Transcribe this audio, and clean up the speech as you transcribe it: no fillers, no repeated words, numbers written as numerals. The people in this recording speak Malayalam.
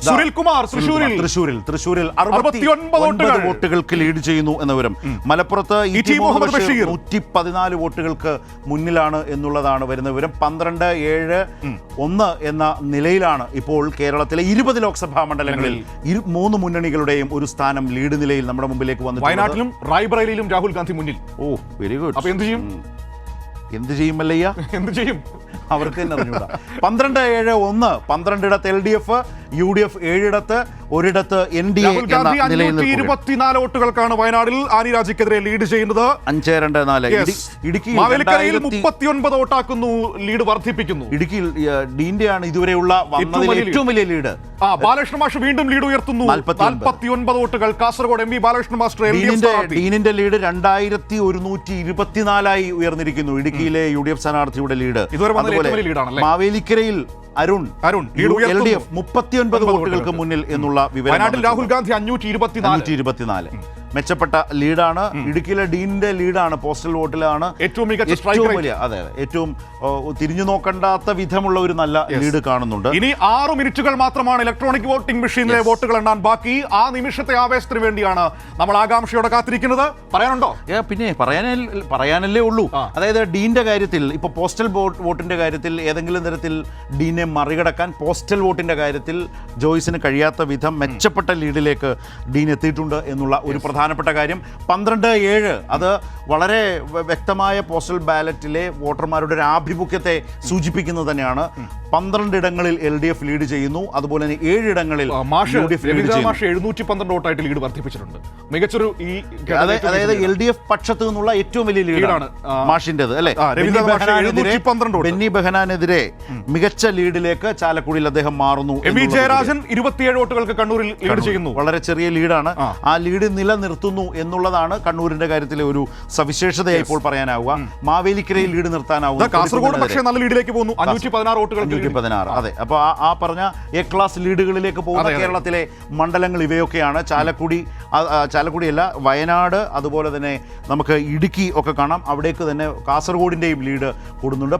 സുനിൽകുമാർ തൃശ്ശൂരിൽ 69 വോട്ടുകൾക്ക് ലീഡ് ചെയ്യുന്നു എന്ന വിവരം. മലപ്പുറത്ത് ഇ.ടി. മുഹമ്മദ് ബഷീർ 114 വോട്ടുകൾക്ക് മുന്നിലാണ് എന്നുള്ളതാണ് വരുന്ന വിവരം. 12-7-1 എന്ന നിലയിലാണ് ഇപ്പോൾ കേരളത്തിലെ 20 ലോക്സഭാ മണ്ഡലങ്ങളിൽ 3 മുന്നണികളുടെയും ഒരു സ്ഥാനം ലീഡ് നിലയിൽ നമ്മുടെ മുമ്പിലേക്ക് വന്നിട്ടുണ്ട്. വയനാട്ടിലും റായ്ബറേലിയിലും രാഹുൽ ഗാന്ധി മുന്നിൽ. ഓ, വെരി ഗുഡ്. അപ്പൊ എന്ത് ചെയ്യും? എന്ത് ചെയ്യും മല്ലയ്യ? എന്ത് ചെയ്യും അവർക്ക് തന്നെ അറിഞ്ഞൂടാ. 12-7-1 12 LDF, UDF 7 ഒരിടത്ത് NDA എന്ന നിലയിൽ 24 വോട്ടുകൾക്കാണ് വയനാടിൽ ആനി രാജയ്ക്കെതിരെ ലീഡ് ചെയ്യുന്നത്. 5-2-4. ഇടുക്കിയിൽ 39 വോട്ടാക്കുന്നു, ലീഡ് വർദ്ധിപ്പിക്കുന്നു. ഇടുക്കിയിൽ ഡീന്റെയാണ് ഇതുവരെയുള്ള ഏറ്റവും വലിയ ലീഡ്. ബാലകൃഷ്ണ മാഷ് വീണ്ടും ലീഡ് ഉയർത്തുന്നു, 49 വോട്ടുകൾ. കാസർഗോഡ് MV ബാലകൃഷ്ണ മാസ്റ്റർ ഡീനിന്റെ ലീഡ് 2124 ഉയർന്നിരിക്കുന്നു. ഇടുക്കിയിലെ UDF സ്ഥാനാർത്ഥിയുടെ ലീഡ്. മാവേലിക്കരയിൽ അരുൺ LDF 39 വോട്ടുകൾക്ക് മുന്നിൽ എന്നുള്ള വിവരം. രാഹുൽ ഗാന്ധി 524. മെച്ചപ്പെട്ട ലീഡാണ്. ഇടുക്കിയിലെ ഡീനിന്റെ ലീഡാണ്, പോസ്റ്റൽ വോട്ടിലാണ് ഏറ്റവും വലിയ. അതെ, ഏറ്റവും തിരിഞ്ഞു നോക്കണ്ടാത്ത വിധമുള്ള ഒരു നല്ല ലീഡ് കാണുന്നുണ്ട്. ഇനി 6 മിനിറ്റുകൾ മാത്രമാണ് ഇലക്ട്രോണിക് വോട്ടിംഗ് മെഷീനിലെ വോട്ടുകൾ എണ്ണാൻ ബാക്കി. ആ നിമിഷത്തെ ആവേശത്തിന് വേണ്ടിയാണ് നമ്മൾ ആകാംക്ഷയോടെ കാത്തിരിക്കുന്നത്. പറയാനുണ്ടോ? പിന്നെ പറയാനല്ലേ ഉള്ളൂ. അതായത് ഡീന്റെ കാര്യത്തിൽ, ഇപ്പൊ പോസ്റ്റൽ വോട്ടിന്റെ കാര്യത്തിൽ ഏതെങ്കിലും തരത്തിൽ ഡീനെ മറികടക്കാൻ പോസ്റ്റൽ വോട്ടിന്റെ കാര്യത്തിൽ ജോയ്സിന് കഴിയാത്ത വിധം മെച്ചപ്പെട്ട ലീഡിലേക്ക് ഡീൻ എത്തിയിട്ടുണ്ട് എന്നുള്ള ഒരു പ്രധാനപ്പെട്ട കാര്യം. 12-7 അത് വളരെ വ്യക്തമായ പോസ്റ്റൽ ബാലറ്റിലെ വോട്ടർമാരുടെ ഒരു ആഭിമുഖ്യത്തെ സൂചിപ്പിക്കുന്നത് തന്നെയാണ്. 12 ഇടങ്ങളിൽ LDF ലീഡ് ചെയ്യുന്നു, അതുപോലെ തന്നെ 7 ഇടങ്ങളിൽ UDF ലീഡ് ചെയ്യുന്നു. 712 വോട്ടായിട്ട് ലീഡ് വർദ്ധിപ്പിച്ചിട്ടുണ്ട്. മികച്ചൊരു അതായത് LDF പക്ഷത്ത് നിന്നുള്ള ഏറ്റവും വലിയ ലീഡാണ് മാഷിന്റേത്, അല്ലെ? ബെന്നി ബെഹനാനെതിരെ മികച്ച ലീഡിലേക്ക് ചാലക്കുടിയിൽ അദ്ദേഹം മാറുന്നു. ജയരാജൻ 27 വോട്ടുകൾക്ക് കണ്ണൂരിൽ ലീഡ് ചെയ്യുന്നു. വളരെ ചെറിയ ലീഡാണ്. ആ ലീഡ് നിലനിർത്തുന്നു എന്നുള്ളതാണ് കണ്ണൂരിന്റെ കാര്യത്തിലെ ഒരു സവിശേഷതയായി ഇപ്പോൾ പറയാനാവുക. മാവേലിക്കരയിൽ ലീഡ് നിർത്താനാവുക. കാസർഗോഡ് പക്ഷേ നല്ല ലീഡിലേക്ക് പോകുന്നു, 516 വോട്ടുകൾ. 516. അതെ, അപ്പോൾ ആ പറഞ്ഞ A ക്ലാസ് ലീഡുകളിലേക്ക് പോകുന്ന കേരളത്തിലെ മണ്ഡലങ്ങൾ ഇവയൊക്കെയാണ്. ചാലക്കുടിയല്ല, വയനാട്, അതുപോലെ തന്നെ നമുക്ക് ഇടുക്കി ഒക്കെ കാണാം. അവിടേക്ക് തന്നെ കാസർഗോഡിന്റെയും ലീഡ് കൂടുന്നുണ്ട്.